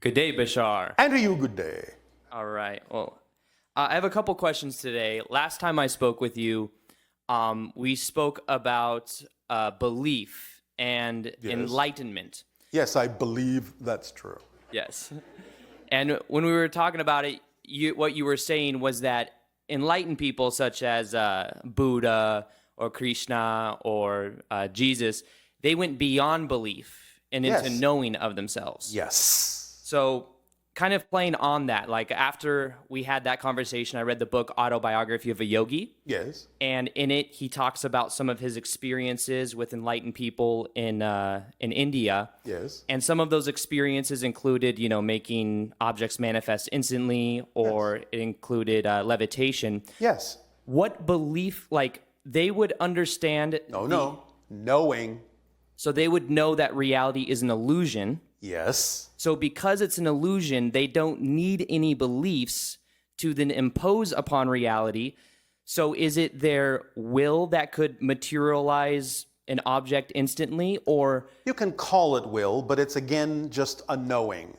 Good day, Bashar. And to you, good day. All right. Well, I have a couple questions today. Last time I spoke with you, we spoke about belief and enlightenment. Yes, I believe that's true. Yes. And when we were talking about it, what you were saying was that enlightened people such as Buddha or Krishna or Jesus, they went beyond belief and into knowing of themselves. Yes. So kind of playing on that, like after we had that conversation, I read the book Autobiography of a Yogi. Yes. And in it, he talks about some of his experiences with enlightened people in India. Yes. And some of those experiences included, making objects manifest instantly, or it included levitation. Yes. What belief, like they would understand? Knowing. So they would know that reality is an illusion. Yes. So because it's an illusion, they don't need any beliefs to then impose upon reality. So is it their will that could materialize an object instantly, or? You can call it will, but it's again just a knowing.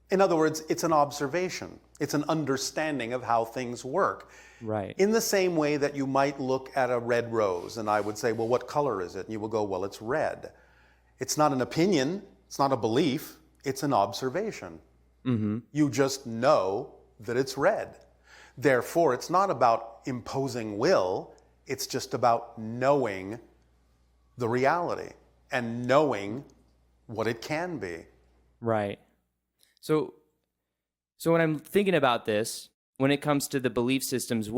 In other words, it's an observation. It's an understanding of how things work. Right. In the same way that you might look at a red rose and I would say, well, what color is it? And you will go, well, it's red. It's not an opinion. It's not a belief. It's an observation. Mm-hmm. You just know that it's red. Therefore, it's not about imposing will. It's just about knowing the reality and knowing what it can be. Right. So when I'm thinking about this, when it comes to the belief systems,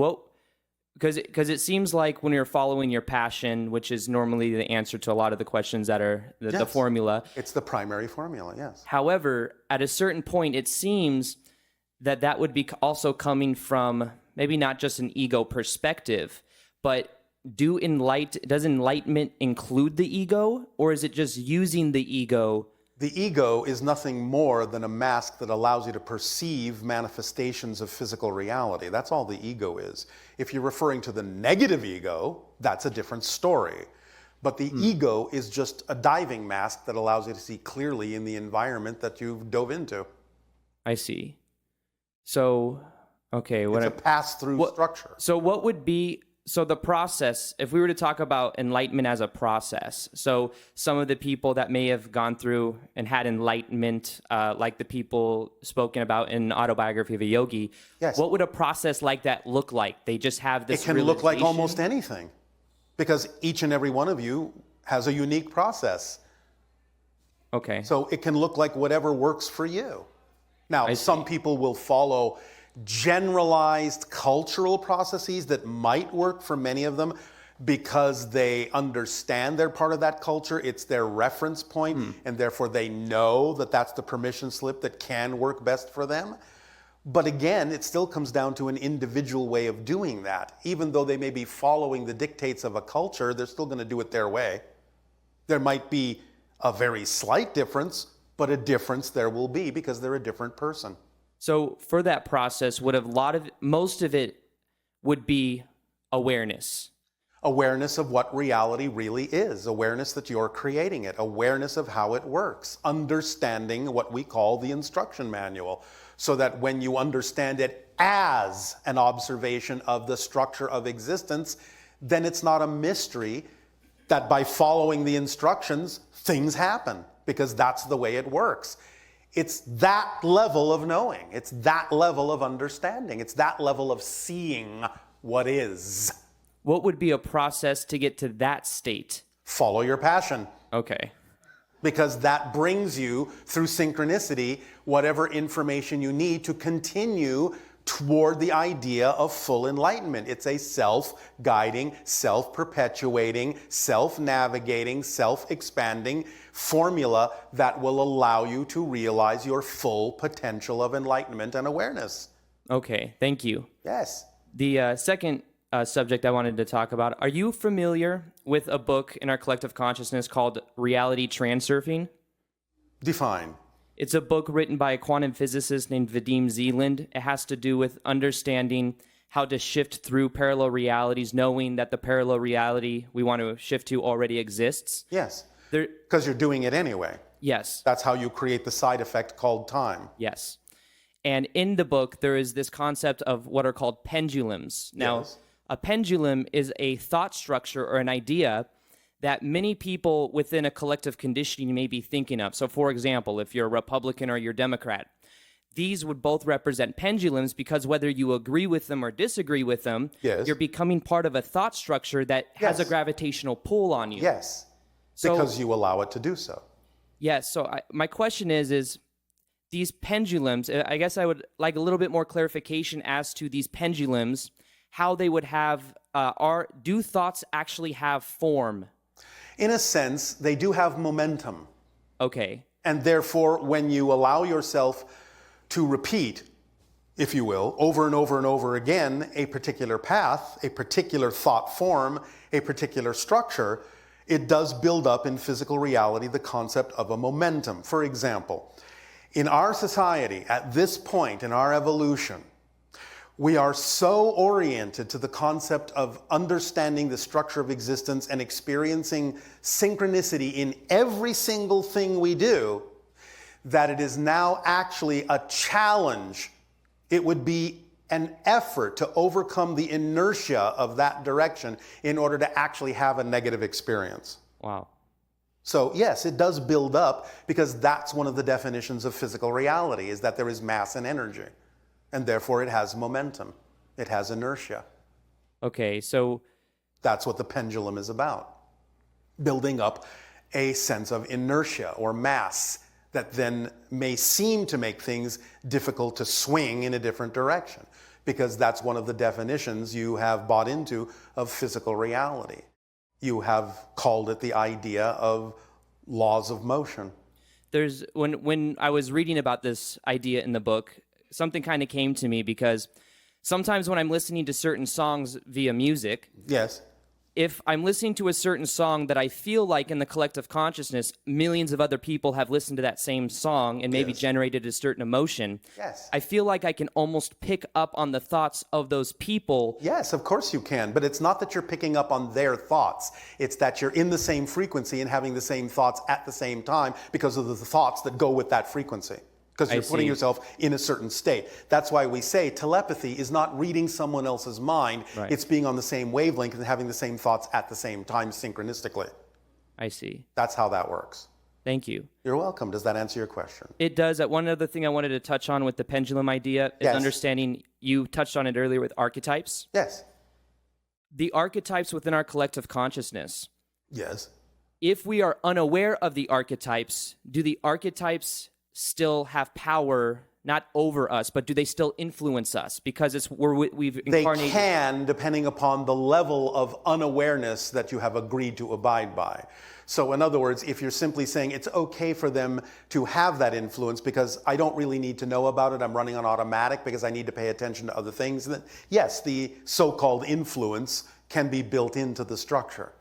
because it seems like when you're following your passion, which is normally the answer to a lot of the questions that are the formula. It's the primary formula, yes. However, at a certain point, it seems that would be also coming from maybe not just an ego perspective, but does enlightenment include the ego, or is it just using the ego? The ego is nothing more than a mask that allows you to perceive manifestations of physical reality. That's all the ego is. If you're referring to the negative ego, that's a different story. But the ego is just a diving mask that allows you to see clearly in the environment that you've dove into. I see. So, okay. It's a pass-through structure. So what would be... So the process, if we were to talk about enlightenment as a process, so some of the people that may have gone through and had enlightenment, like the people spoken about in Autobiography of a Yogi, what would a process like that look like? They just have this realization? It can look like almost anything, because each and every one of you has a unique process. Okay. So it can look like whatever works for you. Now, some people will follow generalized cultural processes that might work for many of them because they understand they're part of that culture. It's their reference point, and therefore they know that that's the permission slip that can work best for them. But again, it still comes down to an individual way of doing that. Even though they may be following the dictates of a culture, they're still going to do it their way. There might be a very slight difference, but a difference there will be because they're a different person. So for that process, most of it would be awareness. Awareness of what reality really is. Awareness that you're creating it. Awareness of how it works. Understanding what we call the instruction manual. So that when you understand it as an observation of the structure of existence, then it's not a mystery that by following the instructions, things happen. Because that's the way it works. It's that level of knowing. It's that level of understanding. It's that level of seeing what is. What would be a process to get to that state? Follow your passion. Okay. Because that brings you, through synchronicity, whatever information you need to continue toward the idea of full enlightenment. It's a self-guiding, self-perpetuating, self-navigating, self-expanding formula that will allow you to realize your full potential of enlightenment and awareness. Okay, thank you. Yes. The second subject I wanted to talk about, are you familiar with a book in our collective consciousness called Reality-Transsurfing? Define. It's a book written by a quantum physicist named Vadim Zeland. It has to do with understanding how to shift through parallel realities, knowing that the parallel reality we want to shift to already exists. Yes, because you're doing it anyway. Yes. That's how you create the side effect called time. Yes. And in the book, there is this concept of what are called pendulums. Now, Yes. a pendulum is a thought structure or an idea that many people within a collective conditioning may be thinking of. So, for example, if you're a Republican or you're Democrat, these would both represent pendulums because whether you agree with them or disagree with them, Yes. you're becoming part of a thought structure that has a Yes. gravitational pull on you. Yes. So- Because you allow it to do so. Yes. So my question is these pendulums, I guess I would like a little bit more clarification as to these pendulums, how they would have, do thoughts actually have form? In a sense, they do have momentum. Okay. And therefore, when you allow yourself to repeat, if you will, over and over and over again, a particular path, a particular thought form, a particular structure, it does build up in physical reality the concept of a momentum. For example, in our society, at this point in our evolution, we are so oriented to the concept of understanding the structure of existence and experiencing synchronicity in every single thing we do that it is now actually a challenge. It would be an effort to overcome the inertia of that direction in order to actually have a negative experience. Wow. So yes, it does build up because that's one of the definitions of physical reality, is that there is mass and energy. And therefore it has momentum. It has inertia. Okay. So That's what the pendulum is about. Building up a sense of inertia or mass that then may seem to make things difficult to swing in a different direction, because that's one of the definitions you have bought into of physical reality. You have called it the idea of laws of motion. there's when I was reading about this idea in the book, something kind of came to me because sometimes when I'm listening to certain songs via music, Yes. if I'm listening to a certain song that I feel like in the collective consciousness, millions of other people have listened to that same song and maybe Yes. generated a certain emotion, Yes. I feel like I can almost pick up on the thoughts of those people. Yes, of course you can, but it's not that you're picking up on their thoughts. It's that you're in the same frequency and having the same thoughts at the same time because of the thoughts that go with that frequency. Because I you're putting see. yourself in a certain state. That's why we say telepathy is not reading someone else's mind. Right. It's being on the same wavelength and having the same thoughts at the same time synchronistically. I see. That's how that works. Thank you. You're welcome. Does that answer your question? It does. One other thing I wanted to touch on with the pendulum idea is Yes. understanding, you touched on it earlier with archetypes. Yes. The archetypes within our collective consciousness. Yes. If we are unaware of the archetypes, do the archetypes still have power, not over us, but do they still influence us? Because it's where we've They incarnated. can, depending upon the level of unawareness that you have agreed to abide by. So in other words, if you're simply saying it's okay for them to have that influence because I don't really need to know about it, I'm running on automatic because I need to pay attention to other things, then yes, the so-called influence can be built into the structure.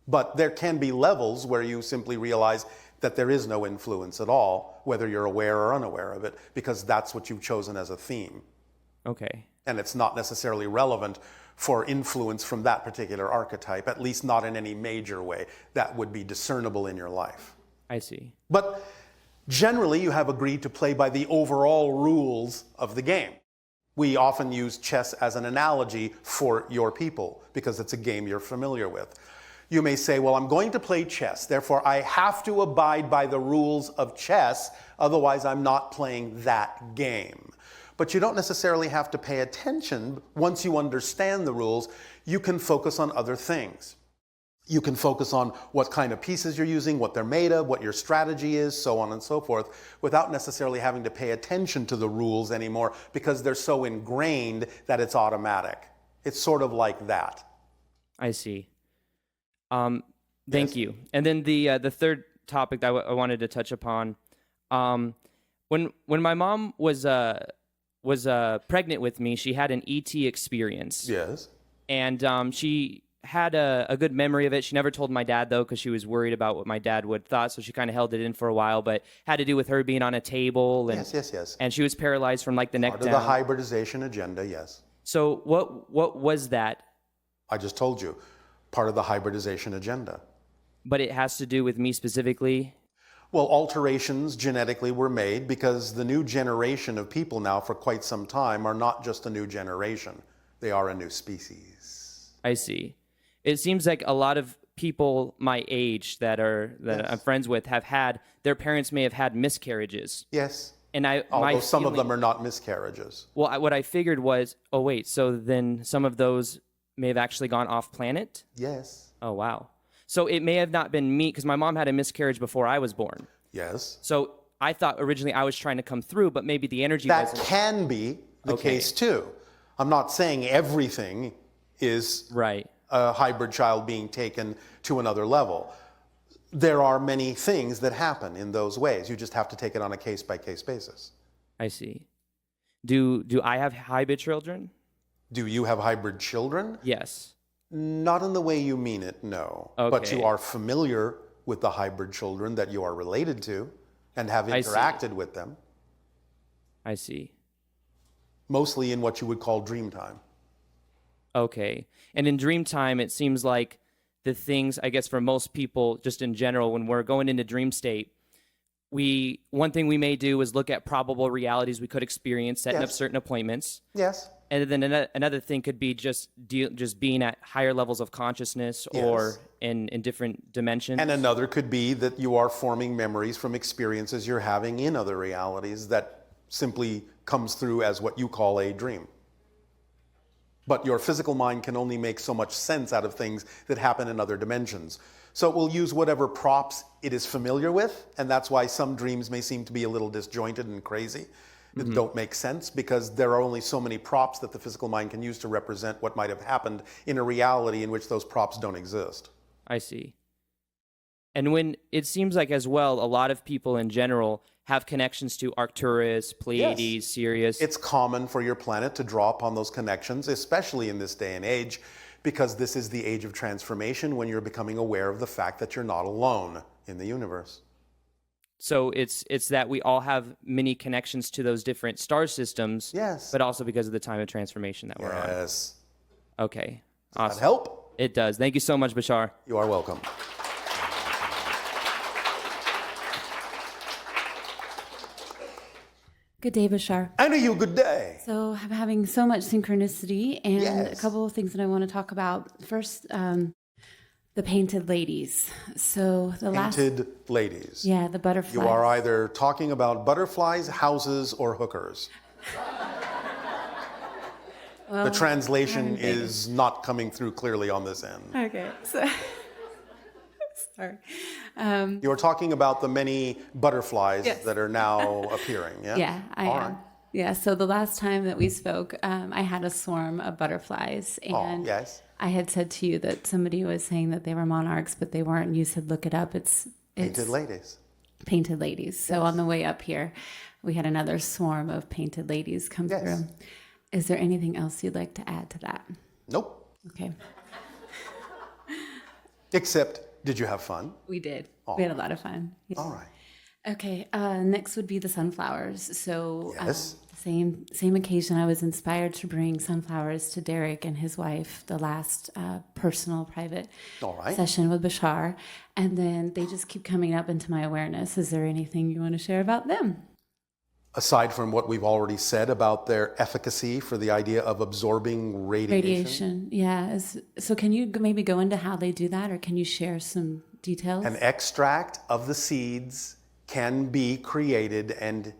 But there can be levels where you simply realize that there is no influence at all, whether you're aware or unaware of it, because that's what you've chosen as a theme. Okay. And it's not necessarily relevant for influence from that particular archetype, at least not in any major way that would be discernible in your life. I see. But generally, you have agreed to play by the overall rules of the game. We often use chess as an analogy for your people because it's a game you're familiar with. You may say, well, I'm going to play chess, therefore I have to abide by the rules of chess, otherwise I'm not playing that game. But you don't necessarily have to pay attention. Once you understand the rules, you can focus on other things. You can focus on what kind of pieces you're using, what they're made of, what your strategy is, so on and so forth, without necessarily having to pay attention to the rules anymore because they're so ingrained that it's automatic. It's sort of like that. I see. Yes. Thank you. And then the third topic that I wanted to touch upon, when my mom was pregnant with me, she had an ET experience. Yes. And she had a good memory of it. She never told my dad, though, because she was worried about what my dad would thought, so she kind of held it in for a while, but had to do with her being on a table. And, Yes. and she was paralyzed from like the neck Part of down. the hybridization agenda, yes. So what was that? I just told you, part of the hybridization agenda. But it has to do with me specifically? Well, alterations genetically were made because the new generation of people now for quite some time are not just a new generation. They are a new species. I see. It seems like a lot of people my age that Yes. I'm friends with have had, their parents may have had miscarriages. Yes. And Although some of them are not miscarriages. Well, what I figured was, oh wait, so then some of those may have actually gone off planet? Yes. Oh wow. So it may have not been me, because my mom had a miscarriage before I was born. Yes. So I thought originally I was trying to come through, but maybe the energy That wasn't. can be the case too. I'm not saying everything is Right. a hybrid child being taken to another level. There are many things that happen in those ways. You just have to take it on a case-by-case basis. I see. Do I have hybrid children? Do you have hybrid children? Yes. Not in the way you mean it, no. But Okay. you are familiar with the hybrid children that you are related to and have I see. interacted with them, I see. mostly in what you would call dream time. Okay. And in dream time, it seems like the things, I guess, for most people, just in general, when we're going into dream state, one thing we may do is look at probable realities we could experience, setting up Yes. certain appointments. Yes. And then another thing could be just being at higher levels of consciousness or in different dimensions. And another could be that you are forming memories from experiences you're having in other realities that simply comes through as what you call a dream. But your physical mind can only make so much sense out of things that happen in other dimensions. So it will use whatever props it is familiar with, and that's why some dreams may seem to be a little disjointed and crazy. That don't make sense because there are only so many props that the physical mind can use to represent what might have happened in a reality in which those props don't exist. I see. And when it seems like as well, a lot of people in general have connections to Arcturus, Pleiades, Sirius. It's common for your planet to draw upon those connections, especially in this day and age, because this is the age of transformation when you're becoming aware of the fact that you're not alone in the universe. So it's that we all have many connections to those different star systems. Yes. But also because of the time of transformation that we're on. Yes. Okay. Does Awesome. that help? It does. Thank you so much, Bashar. You are welcome. Good day, Bashar. And you good day. So I'm having so much synchronicity and a Yes. couple of things that I want to talk about. First, the painted ladies. So the Painted ladies. yeah, the butterflies. You are either talking about butterflies, houses, or hookers. The translation is not coming through clearly on this end. Okay, so sorry. You are talking about the many butterflies Yes. that are now appearing, yeah? Yeah, I All am. right. Yeah, so the last time that we spoke, I had a swarm of butterflies, and yes. I had said to you that somebody was saying that they were monarchs, but they weren't. And you said, look it up. It's Painted ladies. painted ladies. So on the way up here, we had another swarm of painted ladies come Yes. through. Is there anything else you'd like to add to that? Nope. Okay, Except, did you have fun? we did. We had a lot of fun. Yeah. All right. Okay, next would be the sunflowers. So Yes. same occasion, I was inspired to bring sunflowers to Derek and his wife, the last personal private All right. session with Bashar. And then they just keep coming up into my awareness. Is there anything you want to share about them? Aside from what we've already said about their efficacy for the idea of absorbing radiation. Yeah. So can you maybe go into how they do that, or can you share some details? An extract of the seeds can be created and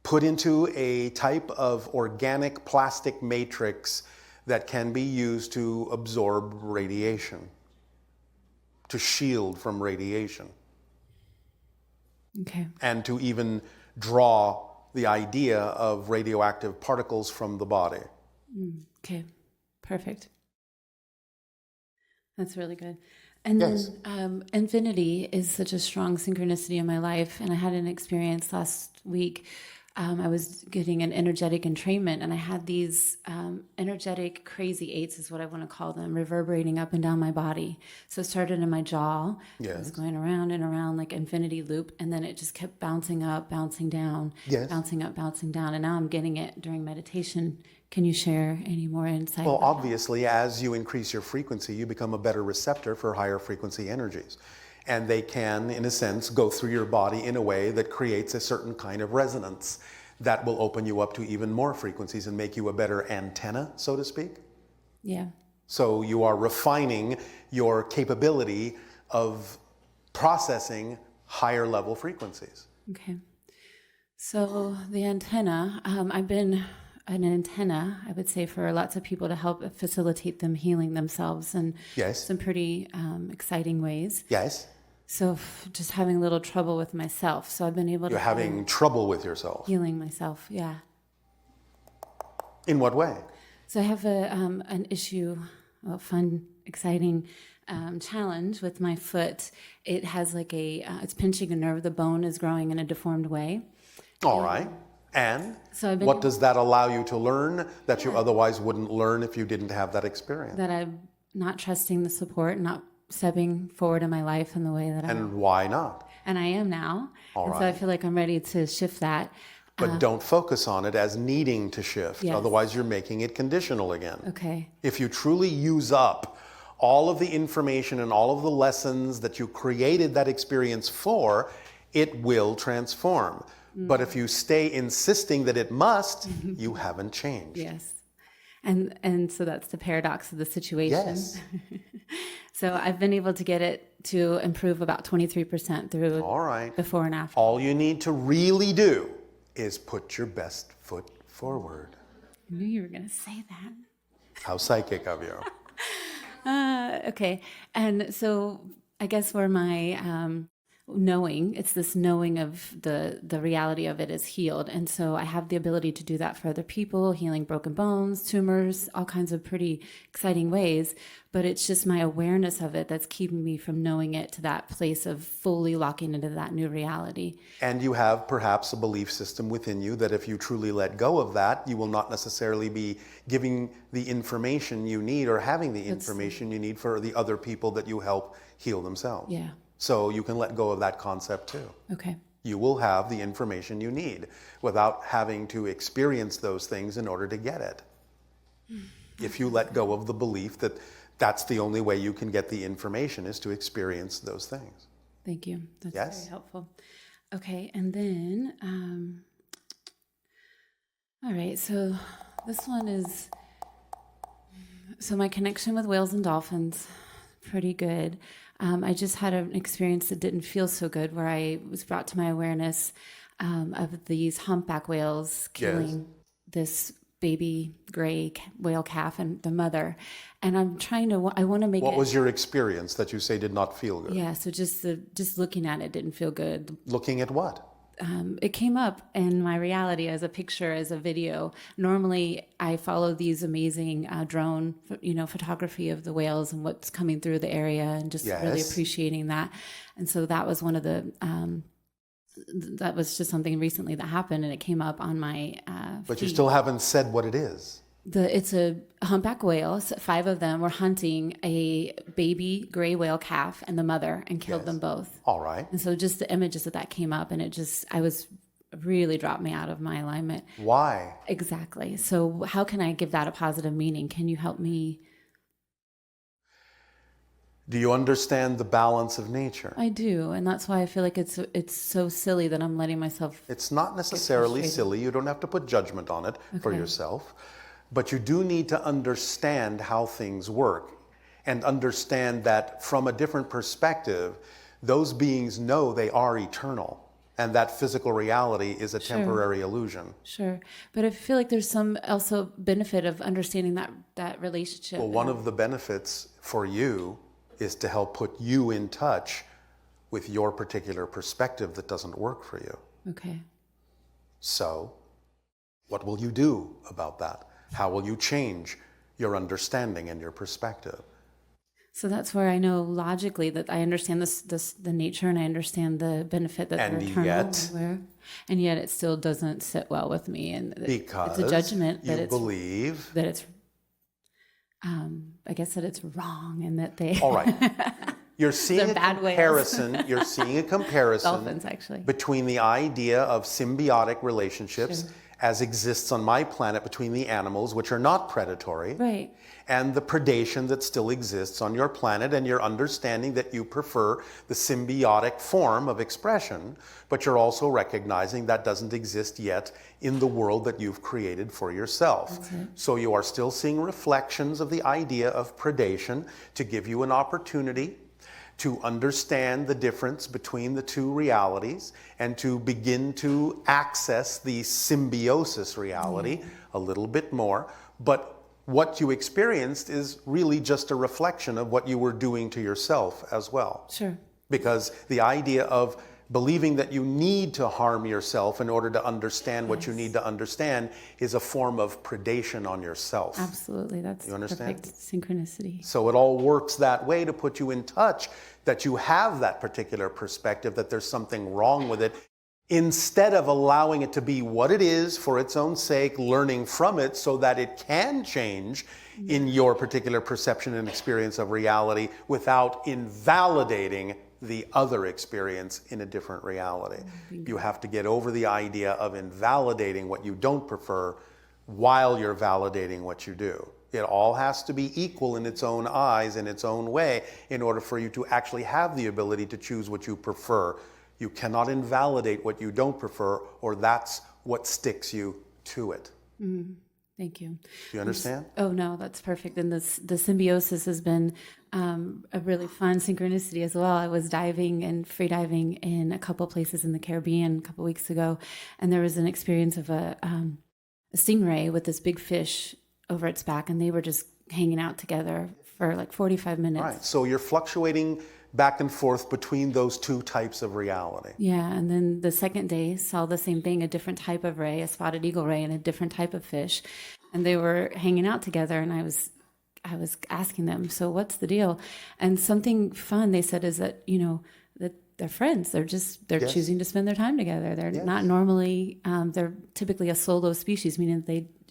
put into a type of organic plastic matrix that can be used to absorb radiation, to shield from radiation, Okay. and to even draw the idea of radioactive particles from the body. Okay. Perfect. That's really good. And Yes. then infinity is such a strong synchronicity in my life. And I had an experience last week. I was getting an energetic entrainment, and I had these energetic crazy eights, is what I want to call them, reverberating up and down my body. So it started in my jaw. It was Yes. going around and around like infinity loop, and then it just kept bouncing up, bouncing down, Yes. bouncing up, bouncing down. And now I'm getting it during meditation. Can you share any more insight? Well, about obviously, as you increase your frequency, you become a better receptor for higher frequency energies. And they can, in a sense, go through your body in a way that creates a certain kind of resonance that will open you up to even more frequencies and make you a better antenna, so to speak. Yeah. So you are refining your capability of processing higher level frequencies. Okay. So the antenna, I've been an antenna, I would say, for lots of people to help facilitate them healing themselves in Yes. some pretty exciting ways. Yes. So just having a little trouble with myself. So I've been able You're to having trouble with yourself. healing myself. Yeah. In what way? So I have an issue, a fun, exciting challenge with my foot. It has like it's pinching a nerve. The bone is growing in a deformed way. All right. And So I've been what does that allow you to learn that you otherwise wouldn't learn if you didn't have that experience? that I'm not trusting the support, not stepping forward in my life in the way that And why not? and I am now. All and so I right. feel like I'm ready to shift that. But don't focus on it as needing to shift. Yes. Otherwise, you're making it conditional again. Okay. If you truly use up all of the information and all of the lessons that you created that experience for, it will transform. But if you stay insisting that it must, you haven't changed. Yes. And so that's the paradox of the situation. Yes. So I've been able to get it to improve about 23% through All right. before and after. All you need to really do is put your best foot forward. I knew you were going to say that. How psychic of you. Okay. And so I guess where my knowing, it's this knowing of the reality of it is healed. And so I have the ability to do that for other people, healing broken bones, tumors, all kinds of pretty exciting ways. But it's just my awareness of it that's keeping me from knowing it to that place of fully locking into that new reality. And you have perhaps a belief system within you that if you truly let go of that, you will not necessarily be giving the information you need or having the information you need for the other people that you help heal themselves. Yeah. So you can let go of that concept too. Okay. You will have the information you need without having to experience those things in order to get it. If you let go of the belief that that's the only way you can get the information is to experience those things. Thank you. That's Yes. very helpful. Okay. And then, all right. So this one is, so my connection with whales and dolphins, pretty good. I just had an experience that didn't feel so good where I was brought to my awareness of these humpback whales killing this baby gray whale calf and the mother. And I'm trying to, I want to make What it. was your experience that you say did not feel good? Yeah, so just looking at it didn't feel good. Looking at what? It came up in my reality as a picture, as a video. Normally, I follow these amazing drone, photography of the whales and what's coming through the area, and just really Yes. appreciating that. And so that was one of the. That was just something recently that happened, and it came up on my. But you feed. still haven't said what it is. It's a humpback whale. So 5 of them were hunting a baby gray whale calf and the mother and killed them both. All right. And so just the images that came up, and I was really dropped me out of my alignment. Why? Exactly. So how can I give that a positive meaning? Can you help me? Do you understand the balance of nature? I do. And that's why I feel like it's so silly that I'm letting myself. It's not necessarily frustrated. silly. You don't have to put judgment on it for Okay. yourself. But you do need to understand how things work and understand that from a different perspective, those beings know they are eternal and that physical reality is a temporary illusion. Sure. But I feel like there's some also benefit of understanding that relationship. Well, one of the benefits for you is to help put you in touch with your particular perspective that doesn't work for you. Okay. So, what will you do about that? How will you change your understanding and your perspective? So that's where I know logically that I understand the nature, and I understand the benefit that And they're eternal. yet- And yet it still doesn't sit well with me. And Because it's a judgment that you it's believe. that it's I guess that it's wrong, and that they All right. You're seeing a bad whales. comparison. You're seeing a comparison Dolphins, actually. between the idea of symbiotic relationships Sure. as exists on my planet between the animals, which are not predatory, Right. and the predation that still exists on your planet, and your understanding that you prefer the symbiotic form of expression, but you're also recognizing that doesn't exist yet in the world that you've created for yourself. So you are still seeing reflections of the idea of predation to give you an opportunity to understand the difference between the two realities and to begin to access the symbiosis reality a little bit more. But what you experienced is really just a reflection of what you were doing to yourself as well. Sure. Because the idea of believing that you need to harm yourself in order to understand what you need to understand is a form of predation on yourself. Absolutely. That's You understand? perfect synchronicity. So it all works that way to put you in touch that you have that particular perspective, that there's something wrong with it, instead of allowing it to be what it is for its own sake, learning from it so that it can change in your particular perception and experience of reality without invalidating the other experience in a different reality. You have to get over the idea of invalidating what you don't prefer while you're validating what you do. It all has to be equal in its own eyes, in its own way, in order for you to actually have the ability to choose what you prefer. You cannot invalidate what you don't prefer, or that's what sticks you to it. Thank you. Do you understand? Oh, no, that's perfect. And the symbiosis has been a really fun synchronicity as well. I was diving and free diving in a couple places in the Caribbean a couple weeks ago, and there was an experience of a stingray with this big fish over its back, and they were just hanging out together for like 45 minutes. Right. So you're fluctuating back and forth between those two types of reality. Yeah, and then the second day saw the same thing, a different type of ray, a spotted eagle ray, and a different type of fish, and they were hanging out together. And I was asking them, so what's the deal? And something fun they said is that that they're friends. They're Yes. choosing to spend their time together. They're Yes. not normally. They're typically a solo species, meaning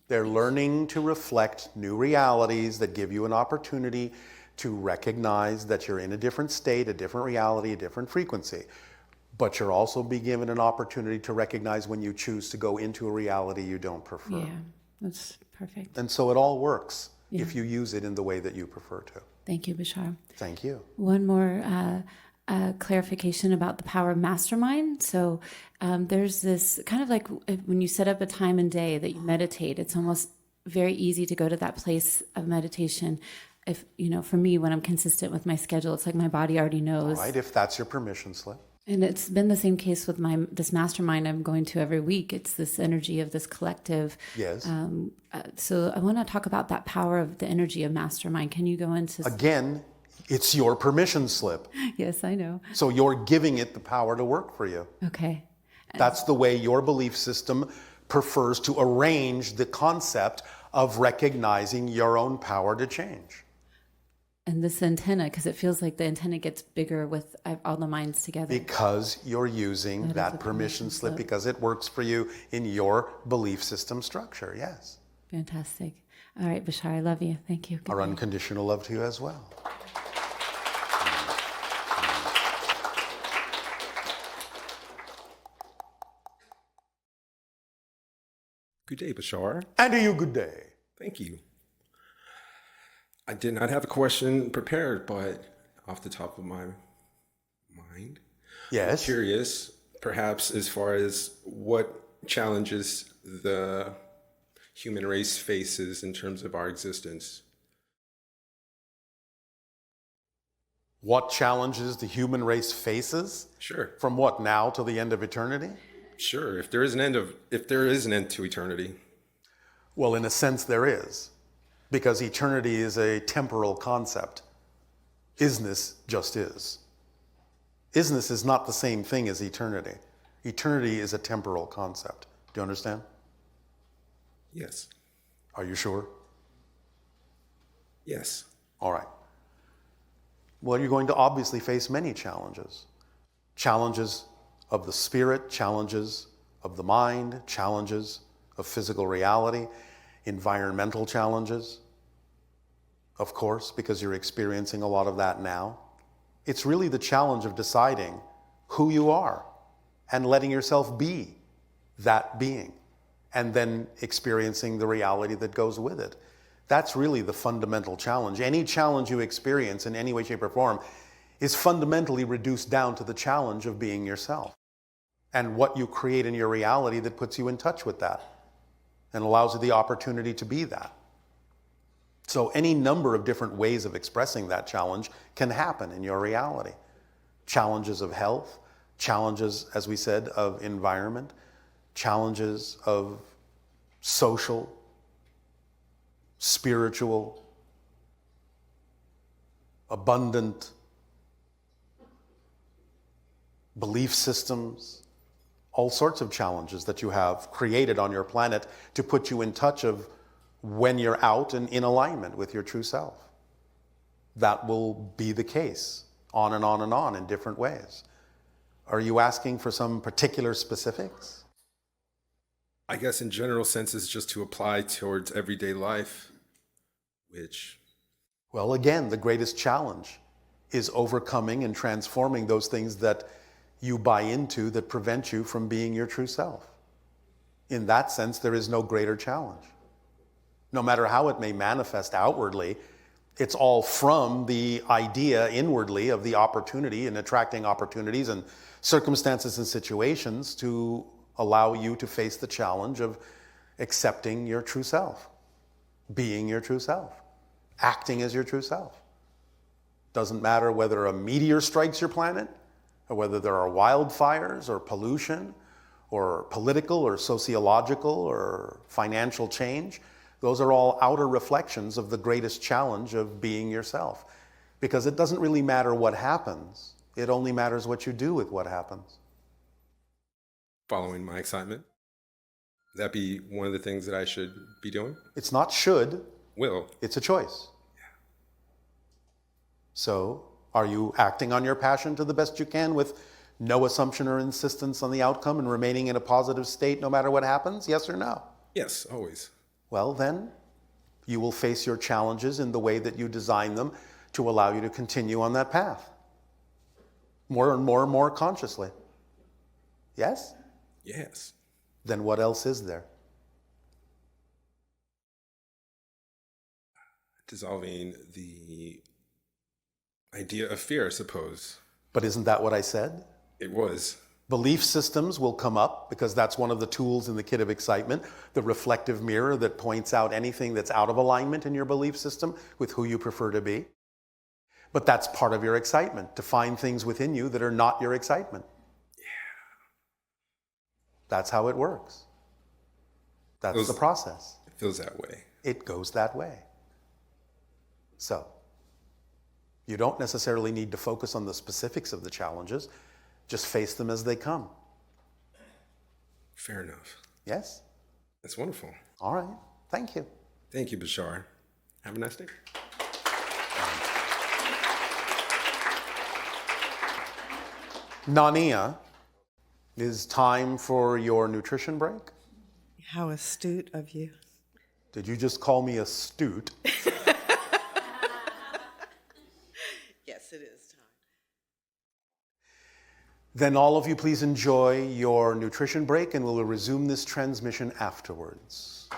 They're learning to reflect new realities that give you an opportunity to recognize that you're in a different state, a different reality, a different frequency. But you're also being given an opportunity to recognize when you choose to go into a reality you don't prefer. Yeah, that's perfect. And so it all works if you use it in the way that you prefer to. Thank you, Bashar. Thank you. One more clarification about the power of mastermind. So there's this kind of like when you set up a time and day that you meditate, it's almost very easy to go to that place of meditation. If, for me, when I'm consistent with my schedule, it's like my body already knows. All right, if that's your permission slip. And it's been the same case with this mastermind I'm going to every week. It's this energy of this collective. Yes. So I want to talk about that power of the energy of mastermind. Can you go into... Again, it's your permission slip. Yes, I know. So you're giving it the power to work for you. Okay. That's the way your belief system prefers to arrange the concept of recognizing your own power to change. And this antenna, because it feels like the antenna gets bigger with all the minds together. Because you're using that permission slip, because it works for you in your belief system structure, yes. Fantastic. All right, Bashar, I love you. Thank you. Our unconditional love to you as well. Good day, Bashar. And to you, good day. Thank you. I did not have a question prepared, but off the top of my mind, Yes. I'm curious, perhaps as far as what challenges the human race faces in terms of our existence. What challenges the human race faces? Sure, From what, now to the end of eternity? sure. If there is an end to eternity. Well, in a sense, there is. Because eternity is a temporal concept. Isness just is. Isness is not the same thing as eternity. Eternity is a temporal concept. Do you understand? Yes. Are you sure? Yes. All right. Well, you're going to obviously face many challenges. Challenges of the spirit, challenges of the mind, challenges of physical reality, environmental challenges, of course, because you're experiencing a lot of that now. It's really the challenge of deciding who you are and letting yourself be that being, and then experiencing the reality that goes with it. That's really the fundamental challenge. Any challenge you experience in any way, shape, or form is fundamentally reduced down to the challenge of being yourself and what you create in your reality that puts you in touch with that and allows you the opportunity to be that. So any number of different ways of expressing that challenge can happen in your reality. Challenges of health, challenges, as we said, of environment, challenges of social, spiritual, abundant belief systems, all sorts of challenges that you have created on your planet to put you in touch of when you're out and in alignment with your true self. That will be the case on and on and on in different ways. Are you asking for some particular specifics? I guess in general senses just to apply towards everyday life, which... Well, again, the greatest challenge is overcoming and transforming those things that you buy into that prevent you from being your true self. In that sense, there is no greater challenge. No matter how it may manifest outwardly, it's all from the idea inwardly of the opportunity and attracting opportunities and circumstances and situations to allow you to face the challenge of accepting your true self, being your true self, acting as your true self. Doesn't matter whether a meteor strikes your planet, or whether there are wildfires or pollution or political or sociological or financial change. Those are all outer reflections of the greatest challenge of being yourself. Because it doesn't really matter what happens. It only matters what you do with what happens. Following my excitement. Would that be one of the things that I should be doing? It's not should. Will. It's a choice. So, are you acting on your passion to the best you can with no assumption or insistence on the outcome and remaining in a positive state no matter what happens? Yes or no? Yes, always. Well, then, you will face your challenges in the way that you design them to allow you to continue on that path. More and more consciously. Yes? Yes. Then what else is there? Dissolving the idea of fear, I suppose. But isn't that what I said? It was. Belief systems will come up because that's one of the tools in the kit of excitement, the reflective mirror that points out anything that's out of alignment in your belief system with who you prefer to be. But that's part of your excitement, to find things within you that are not your excitement. Yeah. That's how it works. That's the process. It feels that way. It goes that way. So, you don't necessarily need to focus on the specifics of the challenges. Just face them as they come. Fair enough. Yes? That's wonderful. All right. Thank you. Thank you, Bashar. Have a nice day. Nania, it is time for your nutrition break. How astute of you. Did you just call me astute? Yes, it is time. Then all of you please enjoy your nutrition break and we'll resume this transmission afterwards.